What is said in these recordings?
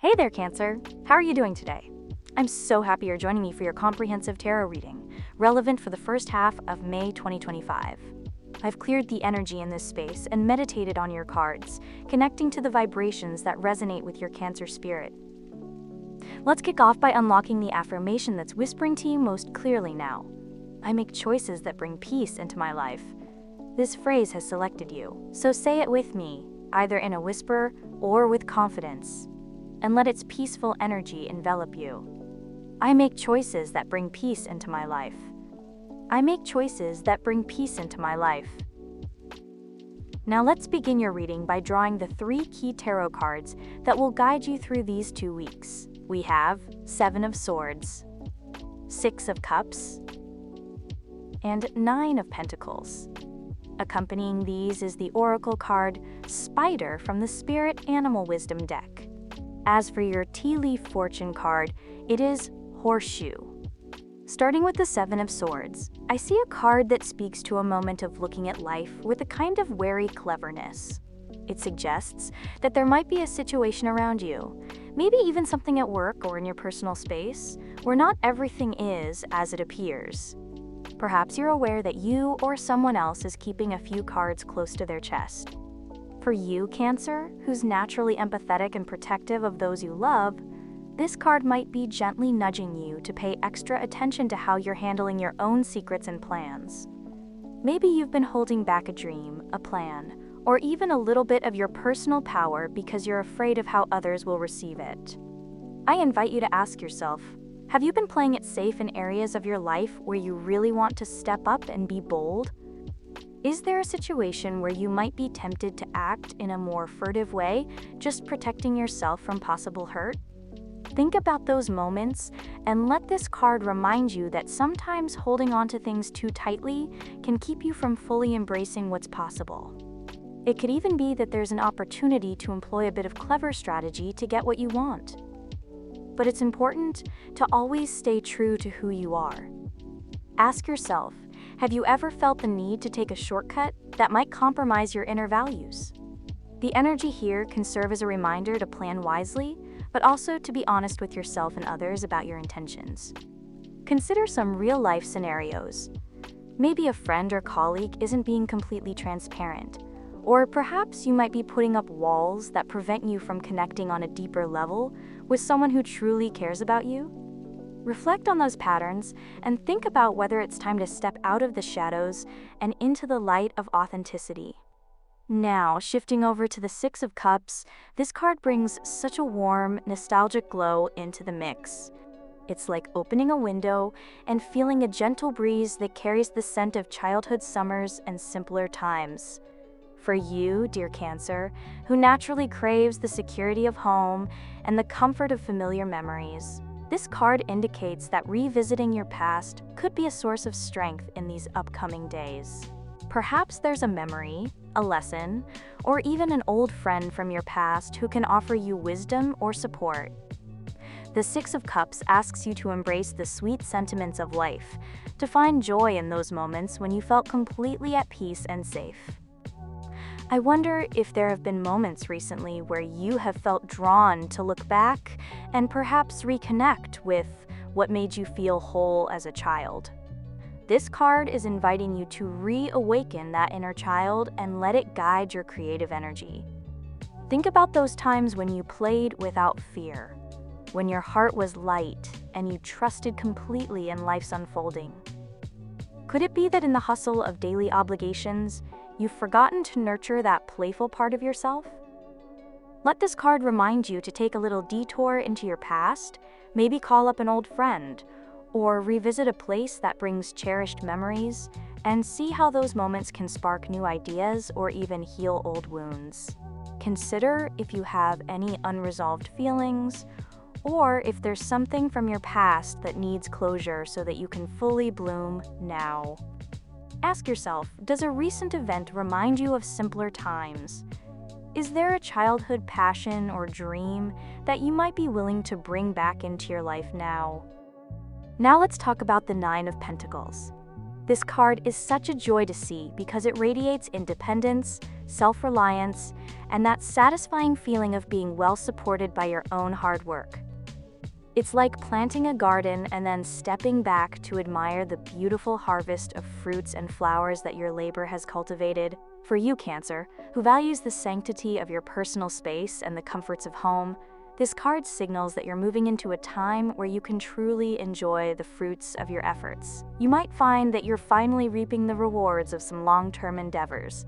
Hey there, Cancer. How are you doing today? I'm so happy you're joining me for your comprehensive tarot reading, relevant for the first half of May 2025. I've cleared the energy in this space and meditated on your cards, connecting to the vibrations that resonate with your Cancer spirit. Let's kick off by unlocking the affirmation that's whispering to you most clearly now. I make choices that bring peace into my life. This phrase has selected you, so say it with me, either in a whisper or with confidence, and let its peaceful energy envelop you. I make choices that bring peace into my life. I make choices that bring peace into my life. Now let's begin your reading by drawing the 3 key tarot cards that will guide you through these 2 weeks. We have 7 of Swords, 6 of Cups, and 9 of Pentacles. Accompanying these is the oracle card Spider from the Spirit Animal Wisdom deck. As for your tea leaf fortune card, it is Horseshoe. Starting with the 7 of Swords, I see a card that speaks to a moment of looking at life with a kind of wary cleverness. It suggests that there might be a situation around you, maybe even something at work or in your personal space, where not everything is as it appears. Perhaps you're aware that you or someone else is keeping a few cards close to their chest. For you, Cancer, who's naturally empathetic and protective of those you love, this card might be gently nudging you to pay extra attention to how you're handling your own secrets and plans. Maybe you've been holding back a dream, a plan, or even a little bit of your personal power because you're afraid of how others will receive it. I invite you to ask yourself, have you been playing it safe in areas of your life where you really want to step up and be bold? Is there a situation where you might be tempted to act in a more furtive way, just protecting yourself from possible hurt? Think about those moments and let this card remind you that sometimes holding on to things too tightly can keep you from fully embracing what's possible. It could even be that there's an opportunity to employ a bit of clever strategy to get what you want. But it's important to always stay true to who you are. Ask yourself, have you ever felt the need to take a shortcut that might compromise your inner values? The energy here can serve as a reminder to plan wisely, but also to be honest with yourself and others about your intentions. Consider some real-life scenarios. Maybe a friend or colleague isn't being completely transparent, or perhaps you might be putting up walls that prevent you from connecting on a deeper level with someone who truly cares about you. Reflect on those patterns and think about whether it's time to step out of the shadows and into the light of authenticity. Now, shifting over to the 6 of Cups, this card brings such a warm, nostalgic glow into the mix. It's like opening a window and feeling a gentle breeze that carries the scent of childhood summers and simpler times. For you, dear Cancer, who naturally craves the security of home and the comfort of familiar memories, this card indicates that revisiting your past could be a source of strength in these upcoming days. Perhaps there's a memory, a lesson, or even an old friend from your past who can offer you wisdom or support. The 6 of Cups asks you to embrace the sweet sentiments of life, to find joy in those moments when you felt completely at peace and safe. I wonder if there have been moments recently where you have felt drawn to look back and perhaps reconnect with what made you feel whole as a child. This card is inviting you to reawaken that inner child and let it guide your creative energy. Think about those times when you played without fear, when your heart was light and you trusted completely in life's unfolding. Could it be that in the hustle of daily obligations, you've forgotten to nurture that playful part of yourself? Let this card remind you to take a little detour into your past, maybe call up an old friend, or revisit a place that brings cherished memories, and see how those moments can spark new ideas or even heal old wounds. Consider if you have any unresolved feelings, or if there's something from your past that needs closure so that you can fully bloom now. Ask yourself, does a recent event remind you of simpler times? Is there a childhood passion or dream that you might be willing to bring back into your life now? Now let's talk about the 9 of Pentacles. This card is such a joy to see because it radiates independence, self-reliance, and that satisfying feeling of being well supported by your own hard work. It's like planting a garden and then stepping back to admire the beautiful harvest of fruits and flowers that your labor has cultivated. For you, Cancer, who values the sanctity of your personal space and the comforts of home, this card signals that you're moving into a time where you can truly enjoy the fruits of your efforts. You might find that you're finally reaping the rewards of some long-term endeavors,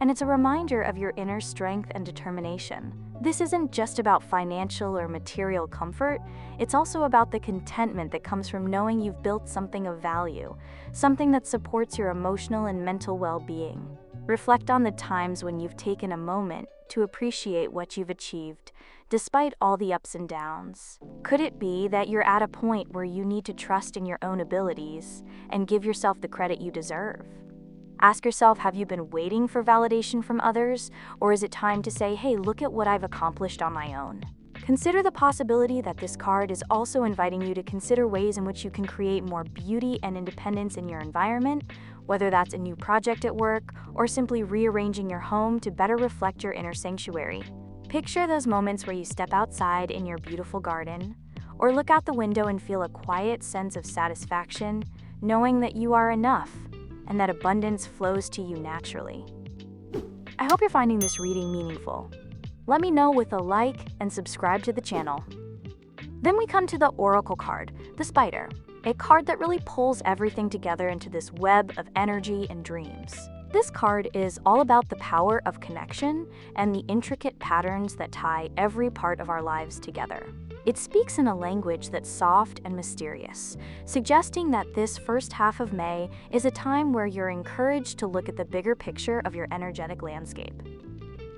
and it's a reminder of your inner strength and determination. This isn't just about financial or material comfort, it's also about the contentment that comes from knowing you've built something of value, something that supports your emotional and mental well-being. Reflect on the times when you've taken a moment to appreciate what you've achieved, despite all the ups and downs. Could it be that you're at a point where you need to trust in your own abilities and give yourself the credit you deserve? Ask yourself, have you been waiting for validation from others, or is it time to say, hey, look at what I've accomplished on my own? Consider the possibility that this card is also inviting you to consider ways in which you can create more beauty and independence in your environment, whether that's a new project at work or simply rearranging your home to better reflect your inner sanctuary. Picture those moments where you step outside in your beautiful garden, or look out the window and feel a quiet sense of satisfaction, knowing that you are enough and that abundance flows to you naturally. I hope you're finding this reading meaningful. Let me know with a like and subscribe to the channel. Then we come to the Oracle card, the Spider, a card that really pulls everything together into this web of energy and dreams. This card is all about the power of connection and the intricate patterns that tie every part of our lives together. It speaks in a language that's soft and mysterious, suggesting that this first half of May is a time where you're encouraged to look at the bigger picture of your energetic landscape.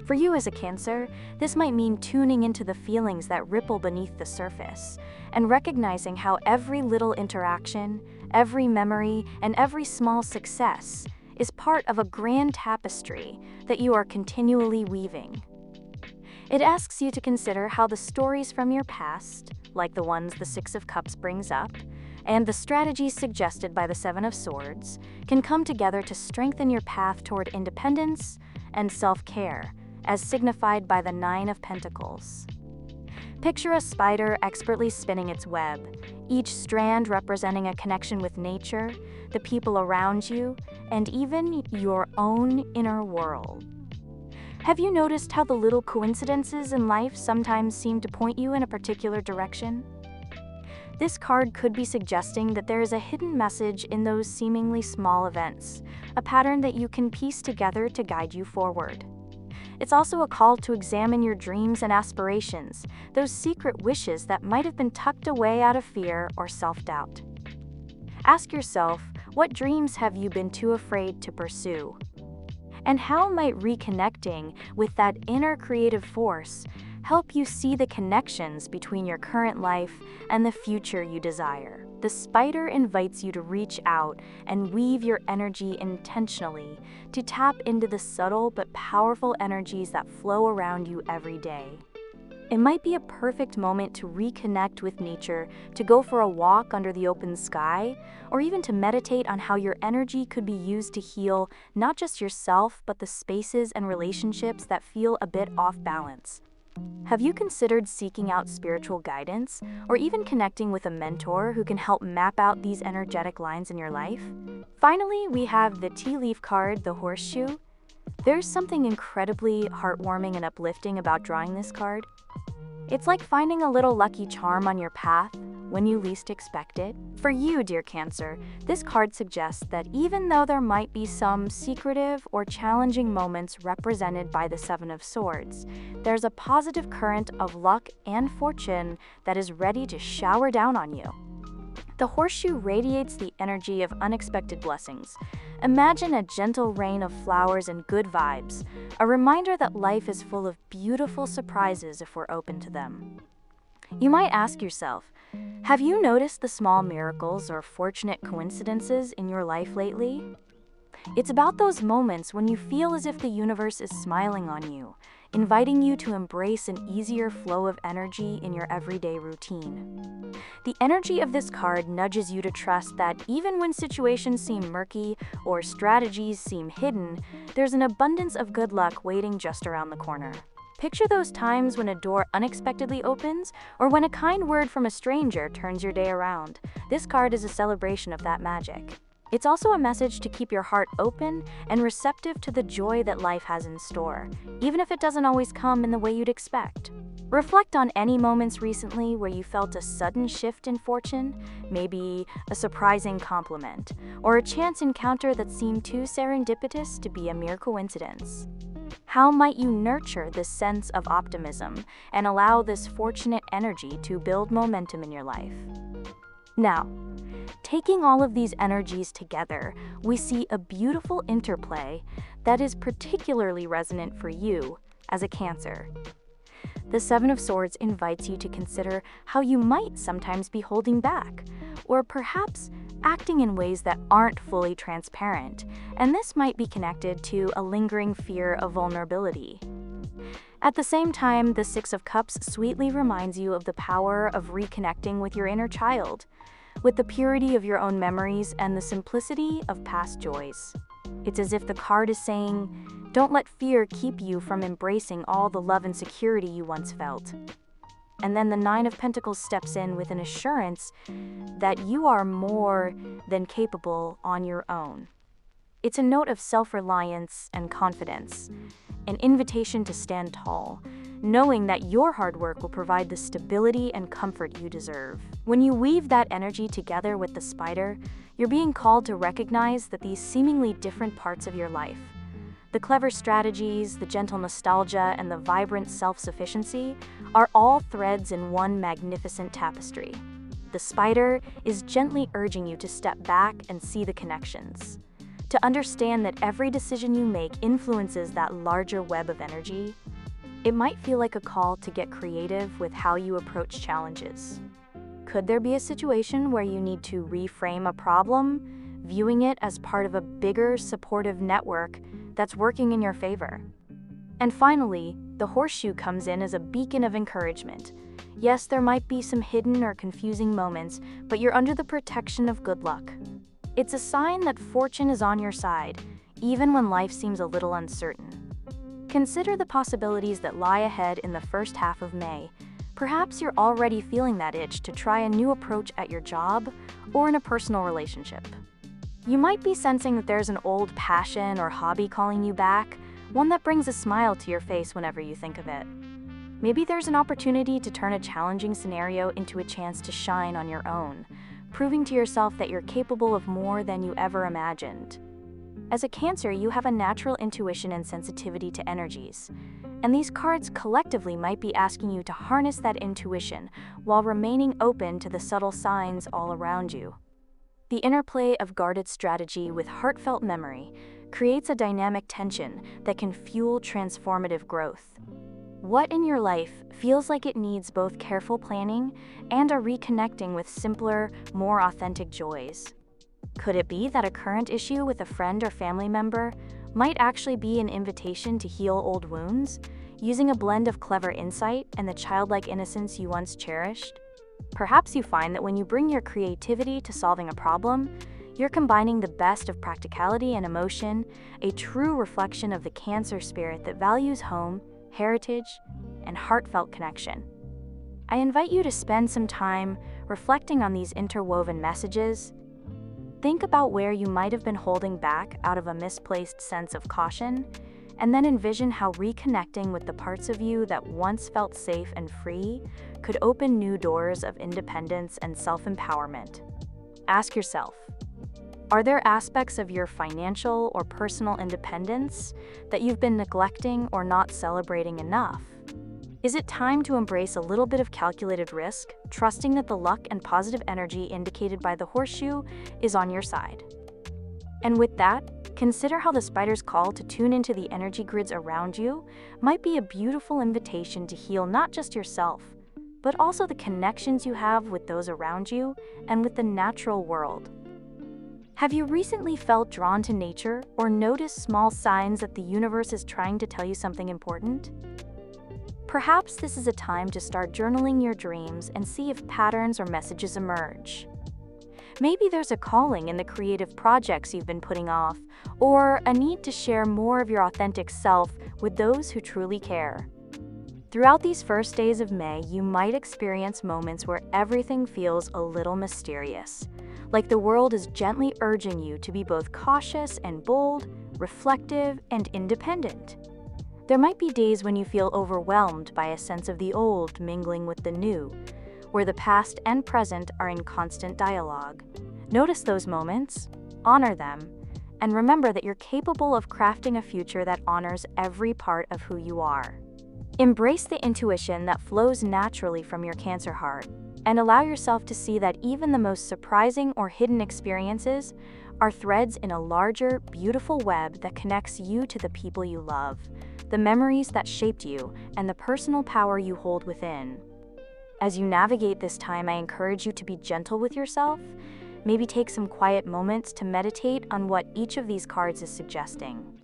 For you as a Cancer, this might mean tuning into the feelings that ripple beneath the surface and recognizing how every little interaction, every memory, and every small success is part of a grand tapestry that you are continually weaving. It asks you to consider how the stories from your past, like the ones the Six of Cups brings up, and the strategies suggested by the Seven of Swords, can come together to strengthen your path toward independence and self-care, as signified by the Nine of Pentacles. Picture a spider expertly spinning its web, each strand representing a connection with nature, the people around you, and even your own inner world. Have you noticed how the little coincidences in life sometimes seem to point you in a particular direction? This card could be suggesting that there is a hidden message in those seemingly small events, a pattern that you can piece together to guide you forward. It's also a call to examine your dreams and aspirations, those secret wishes that might have been tucked away out of fear or self-doubt. Ask yourself, what dreams have you been too afraid to pursue? And how might reconnecting with that inner creative force help you see the connections between your current life and the future you desire? The Spider invites you to reach out and weave your energy intentionally to tap into the subtle but powerful energies that flow around you every day. It might be a perfect moment to reconnect with nature, to go for a walk under the open sky, or even to meditate on how your energy could be used to heal not just yourself, but the spaces and relationships that feel a bit off balance. Have you considered seeking out spiritual guidance, or even connecting with a mentor who can help map out these energetic lines in your life? Finally, we have the tea leaf card, the Horseshoe. There's something incredibly heartwarming and uplifting about drawing this card. It's like finding a little lucky charm on your path when you least expect it. For you, dear Cancer, this card suggests that even though there might be some secretive or challenging moments represented by the Seven of Swords, there's a positive current of luck and fortune that is ready to shower down on you. The Horseshoe radiates the energy of unexpected blessings. Imagine a gentle rain of flowers and good vibes, a reminder that life is full of beautiful surprises if we're open to them. You might ask yourself, have you noticed the small miracles or fortunate coincidences in your life lately? It's about those moments when you feel as if the universe is smiling on you, inviting you to embrace an easier flow of energy in your everyday routine. The energy of this card nudges you to trust that even when situations seem murky or strategies seem hidden, there's an abundance of good luck waiting just around the corner. Picture those times when a door unexpectedly opens or when a kind word from a stranger turns your day around. This card is a celebration of that magic. It's also a message to keep your heart open and receptive to the joy that life has in store, even if it doesn't always come in the way you'd expect. Reflect on any moments recently where you felt a sudden shift in fortune, maybe a surprising compliment, or a chance encounter that seemed too serendipitous to be a mere coincidence. How might you nurture this sense of optimism and allow this fortunate energy to build momentum in your life? Now, taking all of these energies together, we see a beautiful interplay that is particularly resonant for you as a Cancer. The Seven of Swords invites you to consider how you might sometimes be holding back, or perhaps acting in ways that aren't fully transparent, and this might be connected to a lingering fear of vulnerability. At the same time, the Six of Cups sweetly reminds you of the power of reconnecting with your inner child, with the purity of your own memories and the simplicity of past joys. It's as if the card is saying, don't let fear keep you from embracing all the love and security you once felt. And then the Nine of Pentacles steps in with an assurance that you are more than capable on your own. It's a note of self-reliance and confidence, an invitation to stand tall, knowing that your hard work will provide the stability and comfort you deserve. When you weave that energy together with the Spider, you're being called to recognize that these seemingly different parts of your life, the clever strategies, the gentle nostalgia, and the vibrant self-sufficiency, are all threads in one magnificent tapestry. The Spider is gently urging you to step back and see the connections, to understand that every decision you make influences that larger web of energy. It might feel like a call to get creative with how you approach challenges. Could there be a situation where you need to reframe a problem, viewing it as part of a bigger supportive network that's working in your favor? And finally, the Horseshoe comes in as a beacon of encouragement. Yes, there might be some hidden or confusing moments, but you're under the protection of good luck. It's a sign that fortune is on your side, even when life seems a little uncertain. Consider the possibilities that lie ahead in the first half of May. Perhaps you're already feeling that itch to try a new approach at your job or in a personal relationship. You might be sensing that there's an old passion or hobby calling you back, one that brings a smile to your face whenever you think of it. Maybe there's an opportunity to turn a challenging scenario into a chance to shine on your own, proving to yourself that you're capable of more than you ever imagined. As a Cancer, you have a natural intuition and sensitivity to energies, and these cards collectively might be asking you to harness that intuition while remaining open to the subtle signs all around you. The interplay of guarded strategy with heartfelt memory creates a dynamic tension that can fuel transformative growth. What in your life feels like it needs both careful planning and a reconnecting with simpler, more authentic joys? Could it be that a current issue with a friend or family member might actually be an invitation to heal old wounds, using a blend of clever insight and the childlike innocence you once cherished? Perhaps you find that when you bring your creativity to solving a problem, you're combining the best of practicality and emotion, a true reflection of the Cancer spirit that values home, heritage, and heartfelt connection. I invite you to spend some time reflecting on these interwoven messages. Think about where you might have been holding back out of a misplaced sense of caution, and then envision how reconnecting with the parts of you that once felt safe and free could open new doors of independence and self-empowerment. Ask yourself, are there aspects of your financial or personal independence that you've been neglecting or not celebrating enough? Is it time to embrace a little bit of calculated risk, trusting that the luck and positive energy indicated by the Horseshoe is on your side? And with that, consider how the Spider's call to tune into the energy grids around you might be a beautiful invitation to heal not just yourself, but also the connections you have with those around you and with the natural world. Have you recently felt drawn to nature or noticed small signs that the universe is trying to tell you something important? Perhaps this is a time to start journaling your dreams and see if patterns or messages emerge. Maybe there's a calling in the creative projects you've been putting off, or a need to share more of your authentic self with those who truly care. Throughout these first days of May, you might experience moments where everything feels a little mysterious, like the world is gently urging you to be both cautious and bold, reflective and independent. There might be days when you feel overwhelmed by a sense of the old mingling with the new, where the past and present are in constant dialogue. Notice those moments, honor them, and remember that you're capable of crafting a future that honors every part of who you are. Embrace the intuition that flows naturally from your Cancer heart, and allow yourself to see that even the most surprising or hidden experiences are threads in a larger, beautiful web that connects you to the people you love, the memories that shaped you, and the personal power you hold within. As you navigate this time, I encourage you to be gentle with yourself. Maybe take some quiet moments to meditate on what each of these cards is suggesting.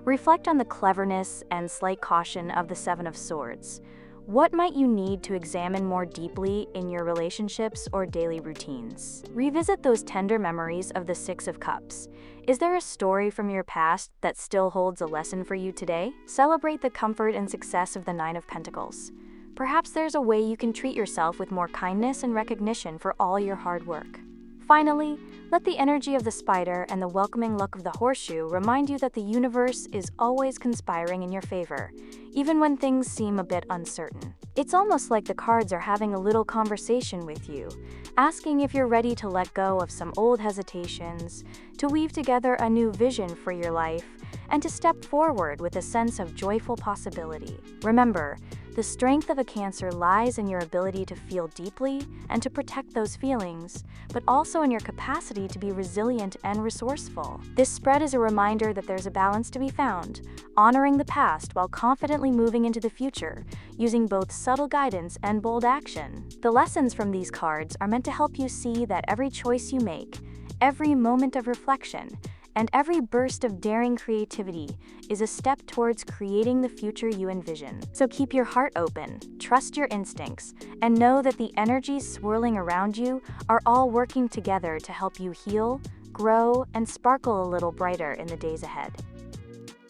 Reflect on the cleverness and slight caution of the Seven of Swords. What might you need to examine more deeply in your relationships or daily routines? Revisit those tender memories of the Six of Cups. Is there a story from your past that still holds a lesson for you today? Celebrate the comfort and success of the Nine of Pentacles. Perhaps there's a way you can treat yourself with more kindness and recognition for all your hard work. Finally, let the energy of the spider and the welcoming look of the horseshoe remind you that the universe is always conspiring in your favor, even when things seem a bit uncertain. It's almost like the cards are having a little conversation with you, asking if you're ready to let go of some old hesitations, to weave together a new vision for your life, and to step forward with a sense of joyful possibility. Remember, the strength of a Cancer lies in your ability to feel deeply and to protect those feelings, but also in your capacity to be resilient and resourceful. This spread is a reminder that there's a balance to be found, honoring the past while confidently moving into the future, using both subtle guidance and bold action. The lessons from these cards are meant to help you see that every choice you make, every moment of reflection, and every burst of daring creativity is a step towards creating the future you envision. So keep your heart open, trust your instincts, and know that the energies swirling around you are all working together to help you heal, grow, and sparkle a little brighter in the days ahead.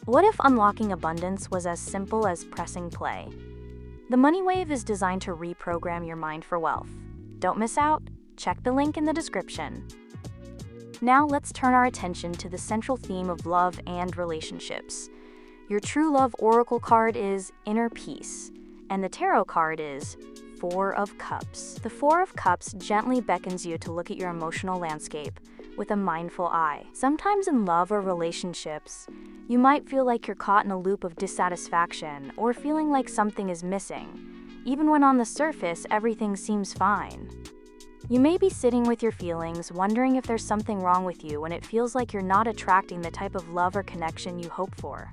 What if unlocking abundance was as simple as pressing play? The Money Wave is designed to reprogram your mind for wealth. Don't miss out. Check the link in the description. Now let's turn our attention to the central theme of love and relationships. Your true love oracle card is Inner Peace, and the tarot card is Four of Cups. The Four of Cups gently beckons you to look at your emotional landscape with a mindful eye. Sometimes in love or relationships, you might feel like you're caught in a loop of dissatisfaction or feeling like something is missing, even when on the surface everything seems fine. You may be sitting with your feelings, wondering if there's something wrong with you when it feels like you're not attracting the type of love or connection you hope for.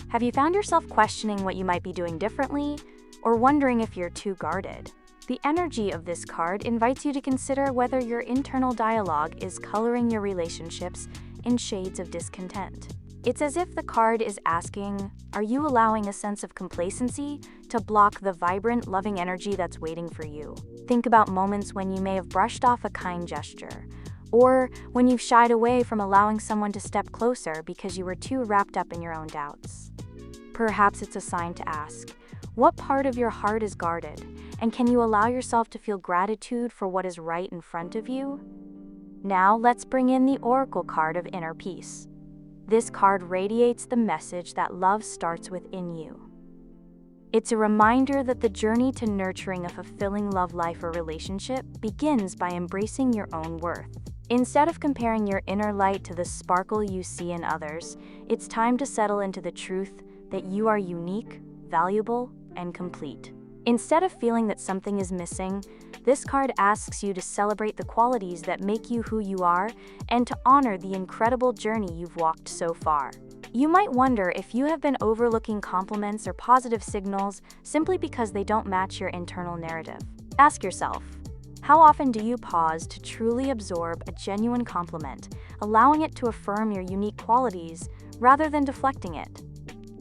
Have you found yourself questioning what you might be doing differently, or wondering if you're too guarded? The energy of this card invites you to consider whether your internal dialogue is coloring your relationships in shades of discontent. It's as if the card is asking, are you allowing a sense of complacency to block the vibrant, loving energy that's waiting for you? Think about moments when you may have brushed off a kind gesture, or when you've shied away from allowing someone to step closer because you were too wrapped up in your own doubts. Perhaps it's a sign to ask, what part of your heart is guarded, and can you allow yourself to feel gratitude for what is right in front of you? Now let's bring in the Oracle card of Inner Peace. This card radiates the message that love starts within you. It's a reminder that the journey to nurturing a fulfilling love life or relationship begins by embracing your own worth. Instead of comparing your inner light to the sparkle you see in others, it's time to settle into the truth that you are unique, valuable, and complete. Instead of feeling that something is missing, this card asks you to celebrate the qualities that make you who you are and to honor the incredible journey you've walked so far. You might wonder if you have been overlooking compliments or positive signals simply because they don't match your internal narrative. Ask yourself, how often do you pause to truly absorb a genuine compliment, allowing it to affirm your unique qualities rather than deflecting it?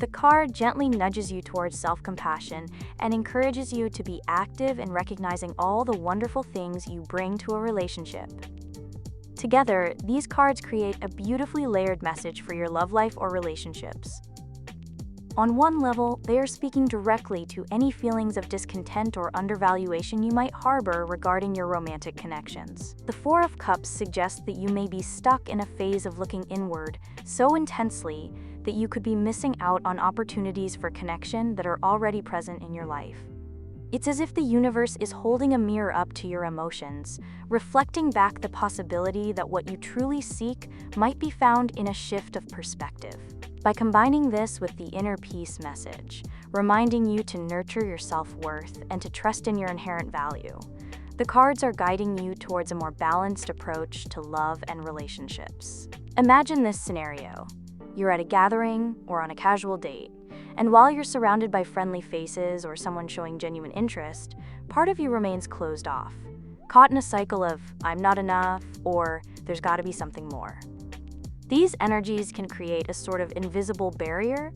The card gently nudges you towards self-compassion and encourages you to be active in recognizing all the wonderful things you bring to a relationship. Together, these cards create a beautifully layered message for your love life or relationships. On one level, they are speaking directly to any feelings of discontent or undervaluation you might harbor regarding your romantic connections. The Four of Cups suggests that you may be stuck in a phase of looking inward so intensely that you could be missing out on opportunities for connection that are already present in your life. It's as if the universe is holding a mirror up to your emotions, reflecting back the possibility that what you truly seek might be found in a shift of perspective. By combining this with the inner peace message, reminding you to nurture your self-worth and to trust in your inherent value, the cards are guiding you towards a more balanced approach to love and relationships. Imagine this scenario. You're at a gathering or on a casual date, and while you're surrounded by friendly faces or someone showing genuine interest, part of you remains closed off, caught in a cycle of "I'm not enough" or "there's gotta be something more." These energies can create a sort of invisible barrier,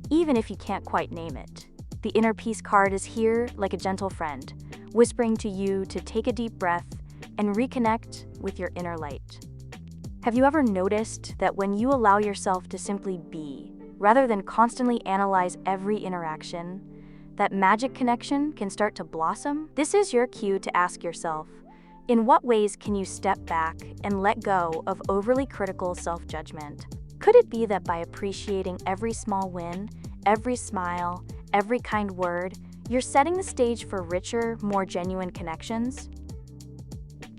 even if you can't quite name it. The inner peace card is here like a gentle friend, whispering to you to take a deep breath and reconnect with your inner light. Have you ever noticed that when you allow yourself to simply be, rather than constantly analyze every interaction, that magic connection can start to blossom? This is your cue to ask yourself, in what ways can you step back and let go of overly critical self-judgment? Could it be that by appreciating every small win, every smile, every kind word, you're setting the stage for richer, more genuine connections?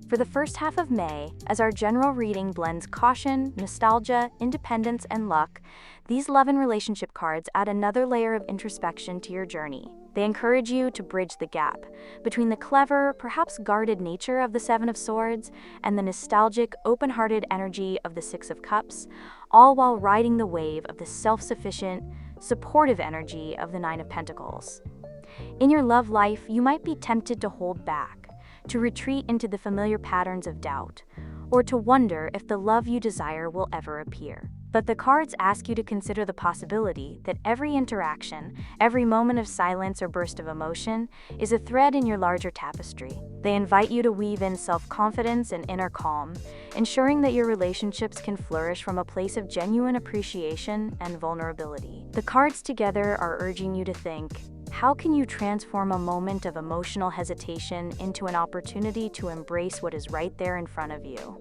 For the first half of May, as our general reading blends caution, nostalgia, independence, and luck, these love and relationship cards add another layer of introspection to your journey. They encourage you to bridge the gap between the clever, perhaps guarded nature of the Seven of Swords and the nostalgic, open-hearted energy of the Six of Cups, all while riding the wave of the self-sufficient, supportive energy of the Nine of Pentacles. In your love life, you might be tempted to hold back, to retreat into the familiar patterns of doubt, or to wonder if the love you desire will ever appear. But the cards ask you to consider the possibility that every interaction, every moment of silence or burst of emotion, is a thread in your larger tapestry. They invite you to weave in self-confidence and inner calm, ensuring that your relationships can flourish from a place of genuine appreciation and vulnerability. The cards together are urging you to think, how can you transform a moment of emotional hesitation into an opportunity to embrace what is right there in front of you?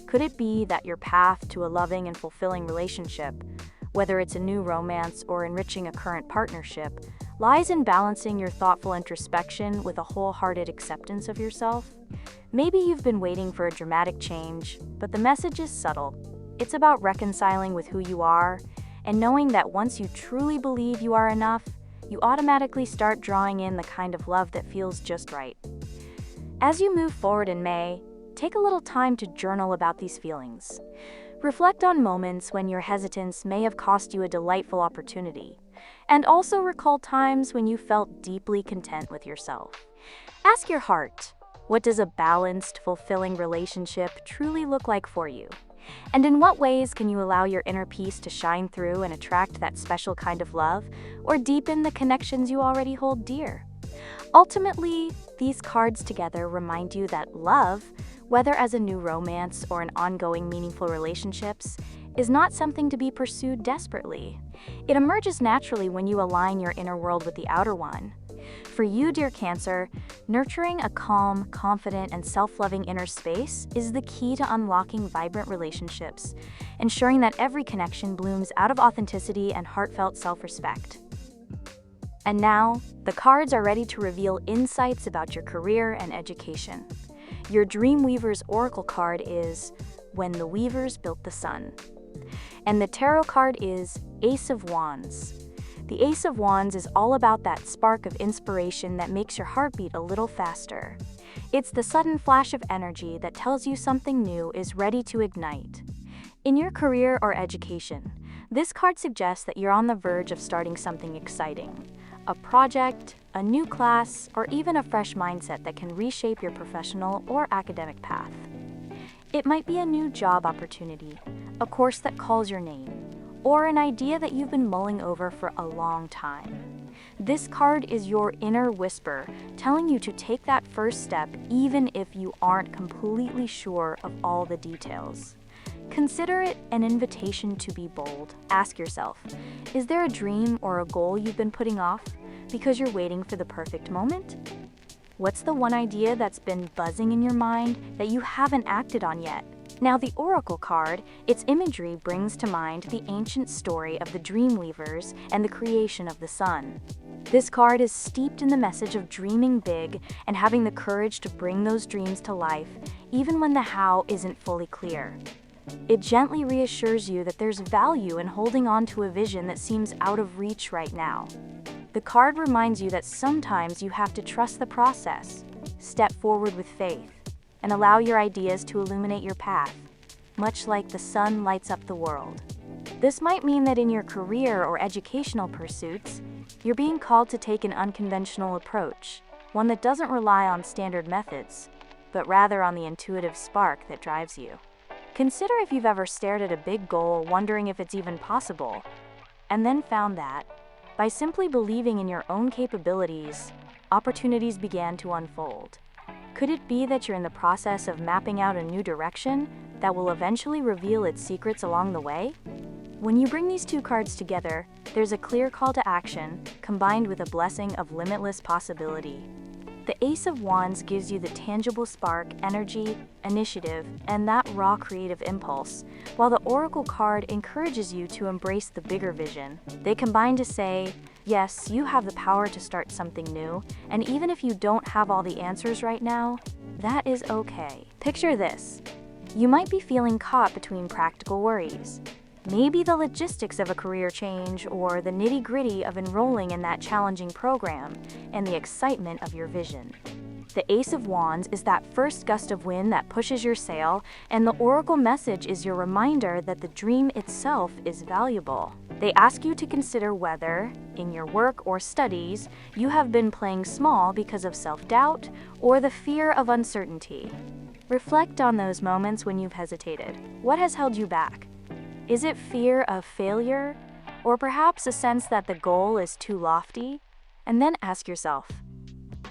Could it be that your path to a loving and fulfilling relationship, whether it's a new romance or enriching a current partnership, lies in balancing your thoughtful introspection with a wholehearted acceptance of yourself? Maybe you've been waiting for a dramatic change, but the message is subtle. It's about reconciling with who you are and knowing that once you truly believe you are enough, you automatically start drawing in the kind of love that feels just right. As you move forward in May, take a little time to journal about these feelings. Reflect on moments when your hesitance may have cost you a delightful opportunity, and also recall times when you felt deeply content with yourself. Ask your heart, what does a balanced, fulfilling relationship truly look like for you? And in what ways can you allow your inner peace to shine through and attract that special kind of love, or deepen the connections you already hold dear? Ultimately, these cards together remind you that love, whether as a new romance or an ongoing meaningful relationships, is not something to be pursued desperately. It emerges naturally when you align your inner world with the outer one. For you, dear Cancer, nurturing a calm, confident, and self-loving inner space is the key to unlocking vibrant relationships, ensuring that every connection blooms out of authenticity and heartfelt self-respect. And now, the cards are ready to reveal insights about your career and education. Your Dreamweaver's Oracle card is When the Weavers Built the Sun. And the Tarot card is Ace of Wands. The Ace of Wands is all about that spark of inspiration that makes your heart beat a little faster. It's the sudden flash of energy that tells you something new is ready to ignite. In your career or education, this card suggests that you're on the verge of starting something exciting. A project, a new class, or even a fresh mindset that can reshape your professional or academic path. It might be a new job opportunity, a course that calls your name, or an idea that you've been mulling over for a long time. This card is your inner whisper, telling you to take that first step even if you aren't completely sure of all the details. Consider it an invitation to be bold. Ask yourself, is there a dream or a goal you've been putting off because you're waiting for the perfect moment? What's the one idea that's been buzzing in your mind that you haven't acted on yet? Now, the Oracle card, its imagery brings to mind the ancient story of the dream weavers and the creation of the sun. This card is steeped in the message of dreaming big and having the courage to bring those dreams to life, even when the how isn't fully clear. It gently reassures you that there's value in holding on to a vision that seems out of reach right now. The card reminds you that sometimes you have to trust the process, step forward with faith, and allow your ideas to illuminate your path, much like the sun lights up the world. This might mean that in your career or educational pursuits, you're being called to take an unconventional approach, one that doesn't rely on standard methods, but rather on the intuitive spark that drives you. Consider if you've ever stared at a big goal wondering if it's even possible, and then found that, by simply believing in your own capabilities, opportunities began to unfold. Could it be that you're in the process of mapping out a new direction that will eventually reveal its secrets along the way? When you bring these two cards together, there's a clear call to action combined with a blessing of limitless possibility. The Ace of Wands gives you the tangible spark, energy, initiative, and that raw creative impulse, while the Oracle card encourages you to embrace the bigger vision. They combine to say, yes, you have the power to start something new, and even if you don't have all the answers right now, that is okay. Picture this. You might be feeling caught between practical worries. Maybe the logistics of a career change or the nitty-gritty of enrolling in that challenging program and the excitement of your vision. The Ace of Wands is that first gust of wind that pushes your sail, and the Oracle message is your reminder that the dream itself is valuable. They ask you to consider whether, in your work or studies, you have been playing small because of self-doubt or the fear of uncertainty. Reflect on those moments when you've hesitated. What has held you back? Is it fear of failure, or perhaps a sense that the goal is too lofty? And then ask yourself,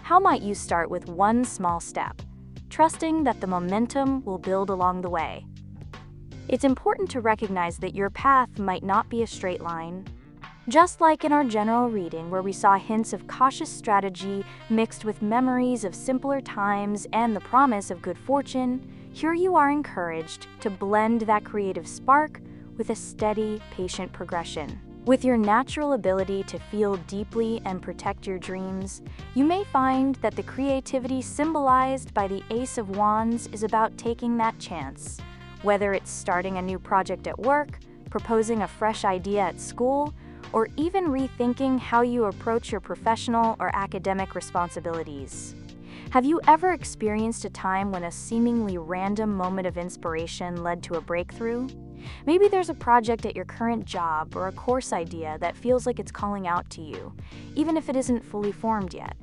how might you start with one small step, trusting that the momentum will build along the way? It's important to recognize that your path might not be a straight line. Just like in our general reading where we saw hints of cautious strategy mixed with memories of simpler times and the promise of good fortune, here you are encouraged to blend that creative spark with a steady, patient progression. With your natural ability to feel deeply and protect your dreams, you may find that the creativity symbolized by the Ace of Wands is about taking that chance. Whether it's starting a new project at work, proposing a fresh idea at school, or even rethinking how you approach your professional or academic responsibilities. Have you ever experienced a time when a seemingly random moment of inspiration led to a breakthrough? Maybe there's a project at your current job or a course idea that feels like it's calling out to you, even if it isn't fully formed yet.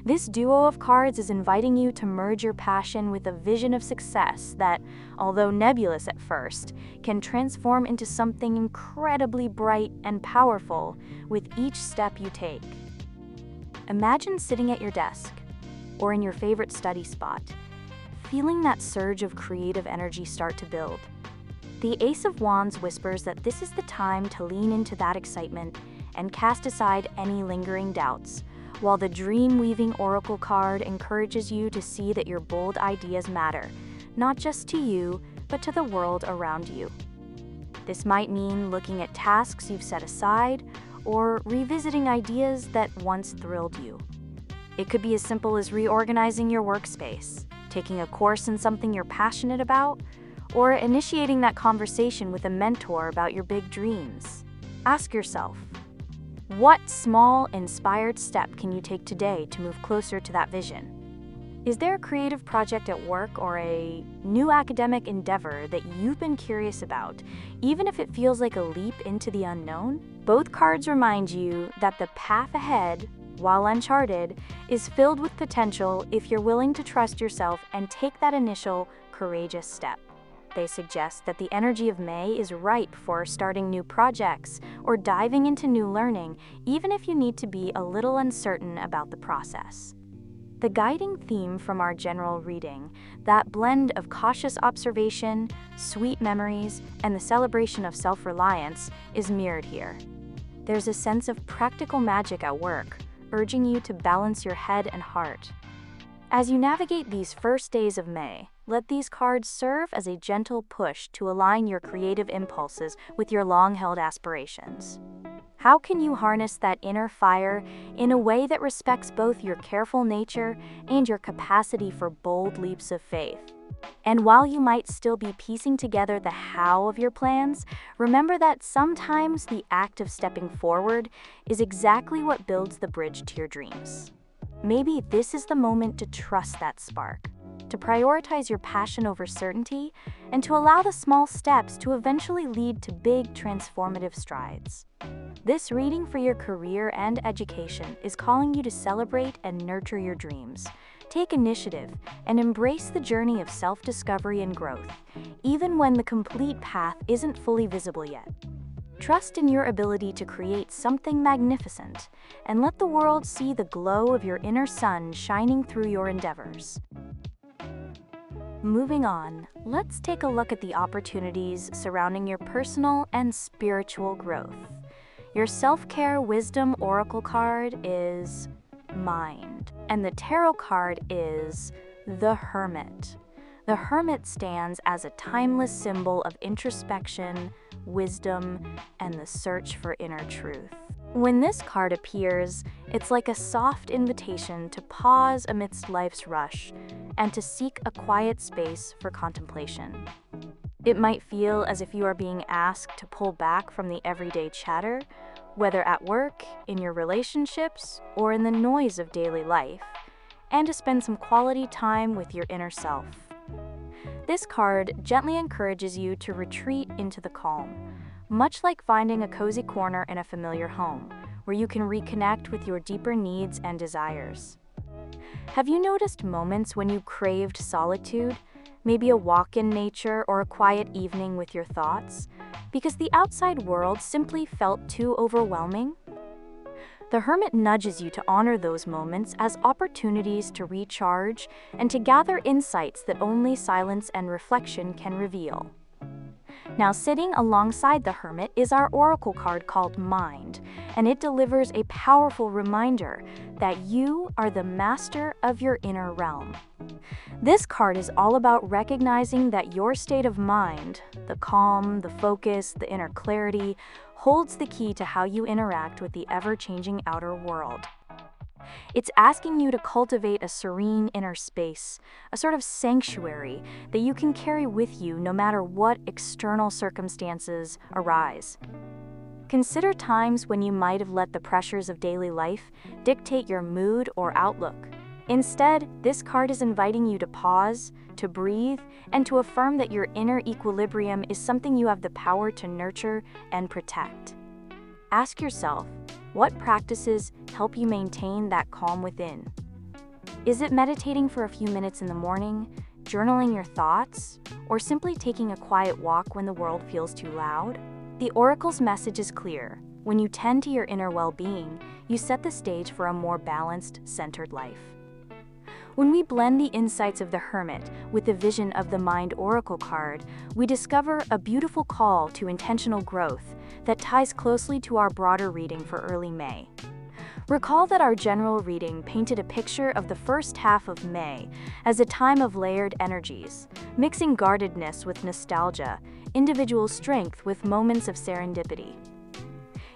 This duo of cards is inviting you to merge your passion with a vision of success that, although nebulous at first, can transform into something incredibly bright and powerful with each step you take. Imagine sitting at your desk, or in your favorite study spot, feeling that surge of creative energy start to build. The Ace of Wands whispers that this is the time to lean into that excitement and cast aside any lingering doubts, while the dream-weaving Oracle card encourages you to see that your bold ideas matter, not just to you, but to the world around you. This might mean looking at tasks you've set aside or revisiting ideas that once thrilled you. It could be as simple as reorganizing your workspace, taking a course in something you're passionate about, or initiating that conversation with a mentor about your big dreams. Ask yourself, what small, inspired step can you take today to move closer to that vision? Is there a creative project at work or a new academic endeavor that you've been curious about, even if it feels like a leap into the unknown? Both cards remind you that the path ahead, while uncharted, is filled with potential if you're willing to trust yourself and take that initial, courageous step. they suggest that the energy of May is ripe for starting new projects or diving into new learning, even if you need to be a little uncertain about the process. The guiding theme from our general reading, that blend of cautious observation, sweet memories, and the celebration of self-reliance, is mirrored here. There's a sense of practical magic at work, urging you to balance your head and heart. As you navigate these first days of May, let these cards serve as a gentle push to align your creative impulses with your long-held aspirations. How can you harness that inner fire in a way that respects both your careful nature and your capacity for bold leaps of faith? And while you might still be piecing together the how of your plans, remember that sometimes the act of stepping forward is exactly what builds the bridge to your dreams. Maybe this is the moment to trust that spark, to prioritize your passion over certainty, and to allow the small steps to eventually lead to big transformative strides. This reading for your career and education is calling you to celebrate and nurture your dreams. Take initiative and embrace the journey of self-discovery and growth, even when the complete path isn't fully visible yet. Trust in your ability to create something magnificent, and let the world see the glow of your inner sun shining through your endeavors. Moving on, let's take a look at the opportunities surrounding your personal and spiritual growth. Your self-care wisdom oracle card is Mind, and the tarot card is the Hermit. The Hermit stands as a timeless symbol of introspection, wisdom, and the search for inner truth. When this card appears, it's like a soft invitation to pause amidst life's rush and to seek a quiet space for contemplation. It might feel as if you are being asked to pull back from the everyday chatter, whether at work, in your relationships, or in the noise of daily life, and to spend some quality time with your inner self. This card gently encourages you to retreat into the calm, much like finding a cozy corner in a familiar home, where you can reconnect with your deeper needs and desires. Have you noticed moments when you craved solitude, maybe a walk in nature or a quiet evening with your thoughts, because the outside world simply felt too overwhelming? The Hermit nudges you to honor those moments as opportunities to recharge and to gather insights that only silence and reflection can reveal. Now, sitting alongside the Hermit is our oracle card called Mind, and it delivers a powerful reminder that you are the master of your inner realm. This card is all about recognizing that your state of mind, the calm, the focus, the inner clarity, holds the key to how you interact with the ever-changing outer world. It's asking you to cultivate a serene inner space, a sort of sanctuary that you can carry with you no matter what external circumstances arise. Consider times when you might have let the pressures of daily life dictate your mood or outlook. Instead, this card is inviting you to pause, to breathe, and to affirm that your inner equilibrium is something you have the power to nurture and protect. Ask yourself, what practices help you maintain that calm within? Is it meditating for a few minutes in the morning, journaling your thoughts, or simply taking a quiet walk when the world feels too loud? The Oracle's message is clear. When you tend to your inner well-being, you set the stage for a more balanced, centered life. When we blend the insights of the Hermit with the vision of the Mind Oracle card, we discover a beautiful call to intentional growth that ties closely to our broader reading for early May. Recall that our general reading painted a picture of the first half of May as a time of layered energies, mixing guardedness with nostalgia, individual strength with moments of serendipity.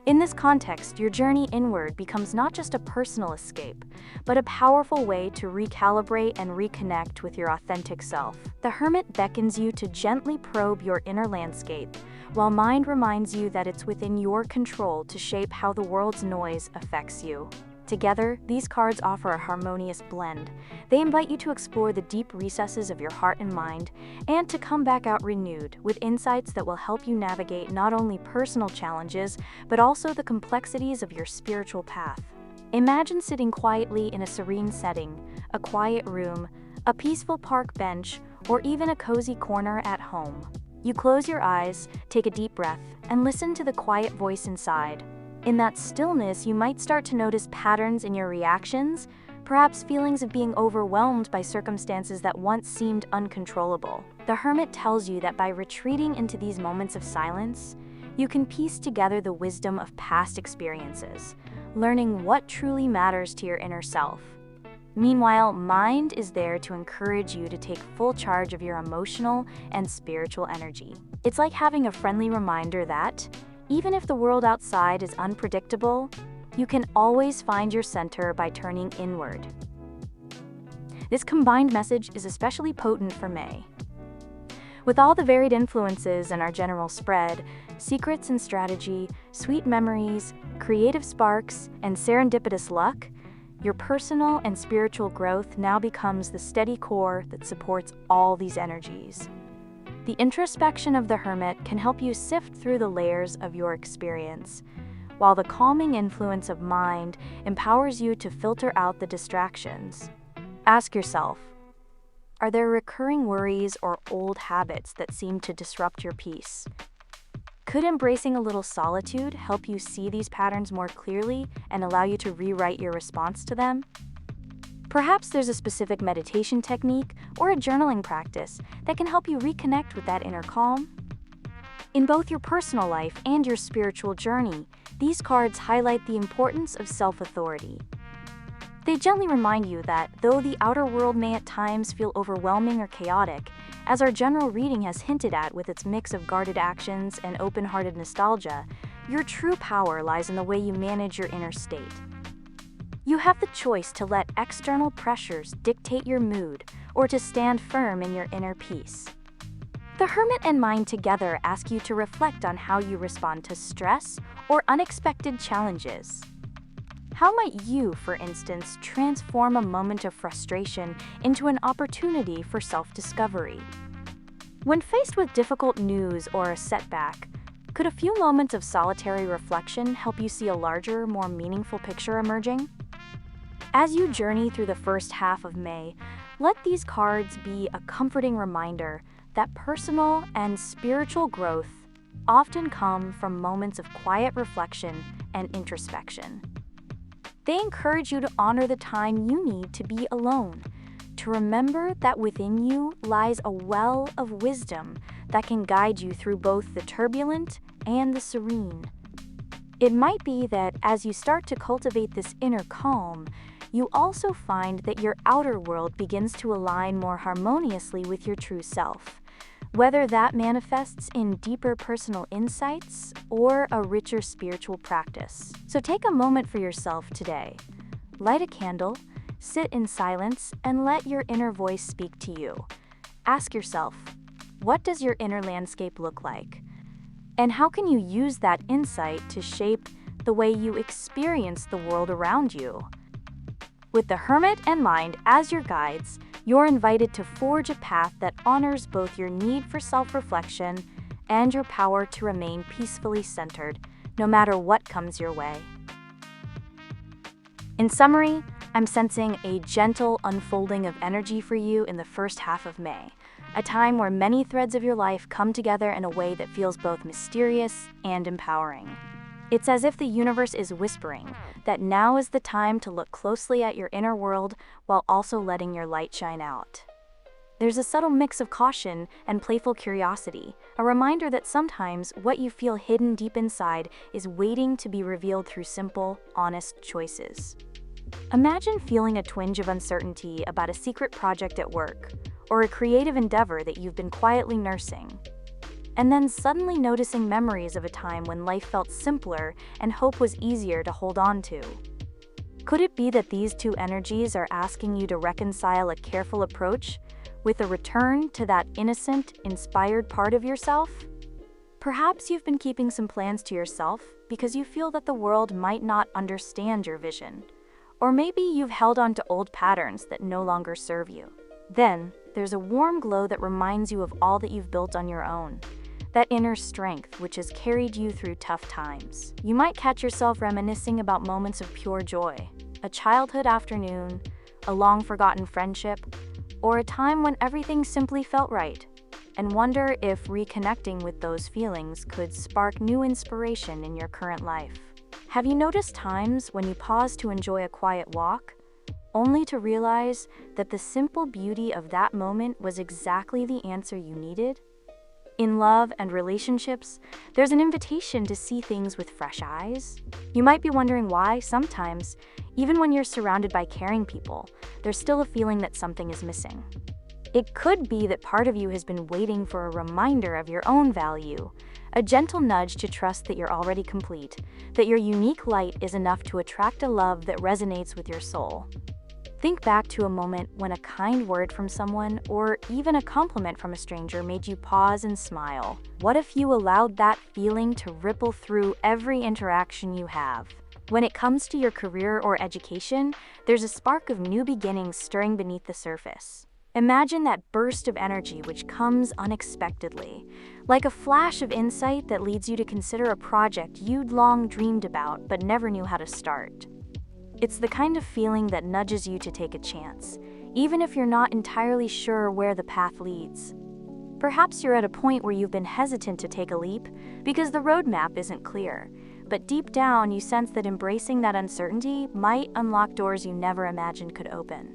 In this context, your journey inward becomes not just a personal escape, but a powerful way to recalibrate and reconnect with your authentic self. The Hermit beckons you to gently probe your inner landscape, while Mind reminds you that it's within your control to shape how the world's noise affects you. Together, these cards offer a harmonious blend. They invite you to explore the deep recesses of your heart and mind, and to come back out renewed with insights that will help you navigate not only personal challenges, but also the complexities of your spiritual path. Imagine sitting quietly in a serene setting, a quiet room, a peaceful park bench, or even a cozy corner at home. You close your eyes, take a deep breath, and listen to the quiet voice inside. In that stillness, you might start to notice patterns in your reactions, perhaps feelings of being overwhelmed by circumstances that once seemed uncontrollable. The hermit tells you that by retreating into these moments of silence, you can piece together the wisdom of past experiences, learning what truly matters to your inner self. Meanwhile, mind is there to encourage you to take full charge of your emotional and spiritual energy. It's like having a friendly reminder that, even if the world outside is unpredictable, you can always find your center by turning inward. This combined message is especially potent for May. With all the varied influences in our general spread, secrets and strategy, sweet memories, creative sparks, and serendipitous luck, your personal and spiritual growth now becomes the steady core that supports all these energies. The introspection of the hermit can help you sift through the layers of your experience, while the calming influence of mind empowers you to filter out the distractions. Ask yourself, are there recurring worries or old habits that seem to disrupt your peace? Could embracing a little solitude help you see these patterns more clearly and allow you to rewrite your response to them? Perhaps there's a specific meditation technique or a journaling practice that can help you reconnect with that inner calm. In both your personal life and your spiritual journey, these cards highlight the importance of self-authority. They gently remind you that, though the outer world may at times feel overwhelming or chaotic, as our general reading has hinted at with its mix of guarded actions and open-hearted nostalgia, your true power lies in the way you manage your inner state. You have the choice to let external pressures dictate your mood or to stand firm in your inner peace. The hermit and mind together ask you to reflect on how you respond to stress or unexpected challenges. How might you, for instance, transform a moment of frustration into an opportunity for self-discovery? When faced with difficult news or a setback, could a few moments of solitary reflection help you see a larger, more meaningful picture emerging? As you journey through the first half of May, let these cards be a comforting reminder that personal and spiritual growth often come from moments of quiet reflection and introspection. They encourage you to honor the time you need to be alone, to remember that within you lies a well of wisdom that can guide you through both the turbulent and the serene. It might be that as you start to cultivate this inner calm, you also find that your outer world begins to align more harmoniously with your true self, whether that manifests in deeper personal insights or a richer spiritual practice. So take a moment for yourself today. Light a candle, sit in silence, and let your inner voice speak to you. Ask yourself, what does your inner landscape look like? And how can you use that insight to shape the way you experience the world around you? With the hermit and mind as your guides, you're invited to forge a path that honors both your need for self-reflection and your power to remain peacefully centered, no matter what comes your way. In summary, I'm sensing a gentle unfolding of energy for you in the first half of May, a time where many threads of your life come together in a way that feels both mysterious and empowering. It's as if the universe is whispering that now is the time to look closely at your inner world while also letting your light shine out. There's a subtle mix of caution and playful curiosity, a reminder that sometimes what you feel hidden deep inside is waiting to be revealed through simple, honest choices. Imagine feeling a twinge of uncertainty about a secret project at work, or a creative endeavor that you've been quietly nursing, and then suddenly noticing memories of a time when life felt simpler and hope was easier to hold on to. Could it be that these two energies are asking you to reconcile a careful approach with a return to that innocent, inspired part of yourself? Perhaps you've been keeping some plans to yourself because you feel that the world might not understand your vision. Or maybe you've held on to old patterns that no longer serve you. Then, there's a warm glow that reminds you of all that you've built on your own. That inner strength which has carried you through tough times. You might catch yourself reminiscing about moments of pure joy, a childhood afternoon, a long-forgotten friendship, or a time when everything simply felt right, and wonder if reconnecting with those feelings could spark new inspiration in your current life. Have you noticed times when you pause to enjoy a quiet walk, only to realize that the simple beauty of that moment was exactly the answer you needed? In love and relationships, there's an invitation to see things with fresh eyes. You might be wondering why sometimes, even when you're surrounded by caring people, there's still a feeling that something is missing. It could be that part of you has been waiting for a reminder of your own value, a gentle nudge to trust that you're already complete, that your unique light is enough to attract a love that resonates with your soul. Think back to a moment when a kind word from someone or even a compliment from a stranger made you pause and smile. What if you allowed that feeling to ripple through every interaction you have? When it comes to your career or education, there's a spark of new beginnings stirring beneath the surface. Imagine that burst of energy which comes unexpectedly, like a flash of insight that leads you to consider a project you'd long dreamed about but never knew how to start. It's the kind of feeling that nudges you to take a chance, even if you're not entirely sure where the path leads. Perhaps you're at a point where you've been hesitant to take a leap because the roadmap isn't clear, but deep down you sense that embracing that uncertainty might unlock doors you never imagined could open.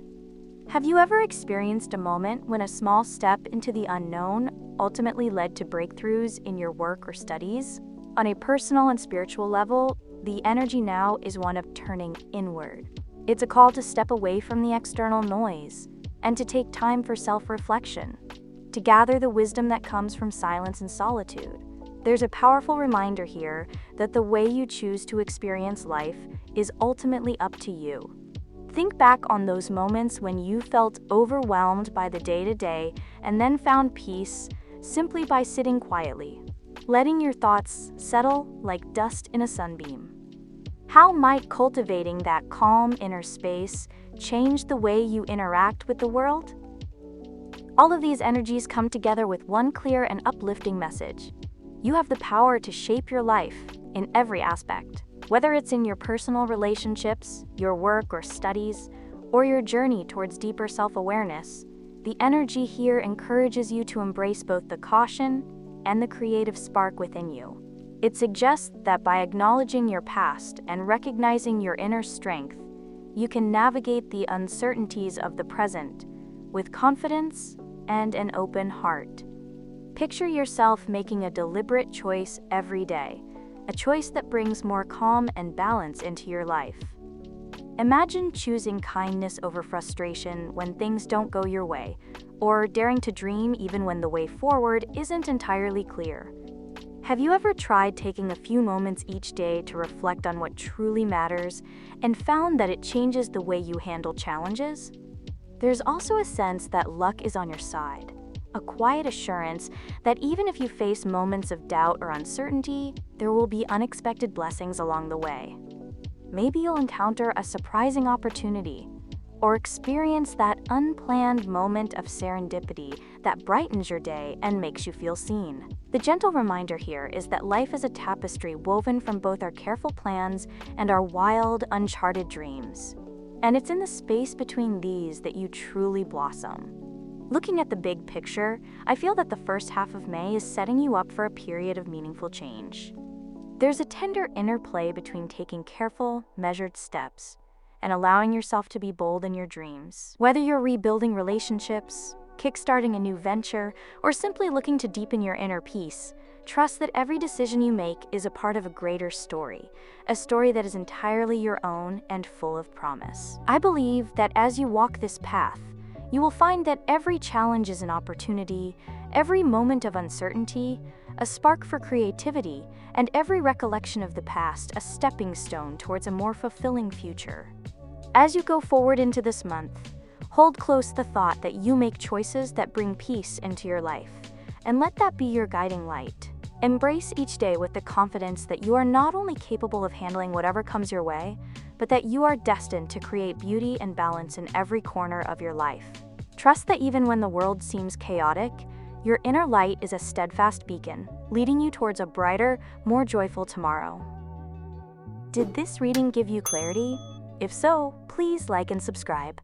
Have you ever experienced a moment when a small step into the unknown ultimately led to breakthroughs in your work or studies? On a personal and spiritual level, the energy now is one of turning inward. It's a call to step away from the external noise and to take time for self-reflection, to gather the wisdom that comes from silence and solitude. There's a powerful reminder here that the way you choose to experience life is ultimately up to you. Think back on those moments when you felt overwhelmed by the day-to-day and then found peace simply by sitting quietly, letting your thoughts settle like dust in a sunbeam. How might cultivating that calm inner space change the way you interact with the world? All of these energies come together with one clear and uplifting message. You have the power to shape your life in every aspect, whether it's in your personal relationships, your work or studies, or your journey towards deeper self-awareness. The energy here encourages you to embrace both the caution and the creative spark within you. It suggests that by acknowledging your past and recognizing your inner strength, you can navigate the uncertainties of the present with confidence and an open heart. Picture yourself making a deliberate choice every day, a choice that brings more calm and balance into your life. Imagine choosing kindness over frustration when things don't go your way, or daring to dream even when the way forward isn't entirely clear. Have you ever tried taking a few moments each day to reflect on what truly matters and found that it changes the way you handle challenges? There's also a sense that luck is on your side, a quiet assurance that even if you face moments of doubt or uncertainty, there will be unexpected blessings along the way. Maybe you'll encounter a surprising opportunity or experience that unplanned moment of serendipity that brightens your day and makes you feel seen. The gentle reminder here is that life is a tapestry woven from both our careful plans and our wild, uncharted dreams. And it's in the space between these that you truly blossom. Looking at the big picture, I feel that the first half of May is setting you up for a period of meaningful change. There's a tender interplay between taking careful, measured steps and allowing yourself to be bold in your dreams. Whether you're rebuilding relationships, kickstarting a new venture, or simply looking to deepen your inner peace, trust that every decision you make is a part of a greater story, a story that is entirely your own and full of promise. I believe that as you walk this path, you will find that every challenge is an opportunity, every moment of uncertainty, a spark for creativity, and every recollection of the past a stepping stone towards a more fulfilling future. As you go forward into this month, hold close the thought that you make choices that bring peace into your life, and let that be your guiding light. Embrace each day with the confidence that you are not only capable of handling whatever comes your way, but that you are destined to create beauty and balance in every corner of your life. Trust that even when the world seems chaotic, your inner light is a steadfast beacon, leading you towards a brighter, more joyful tomorrow. Did this reading give you clarity? If so, please like and subscribe.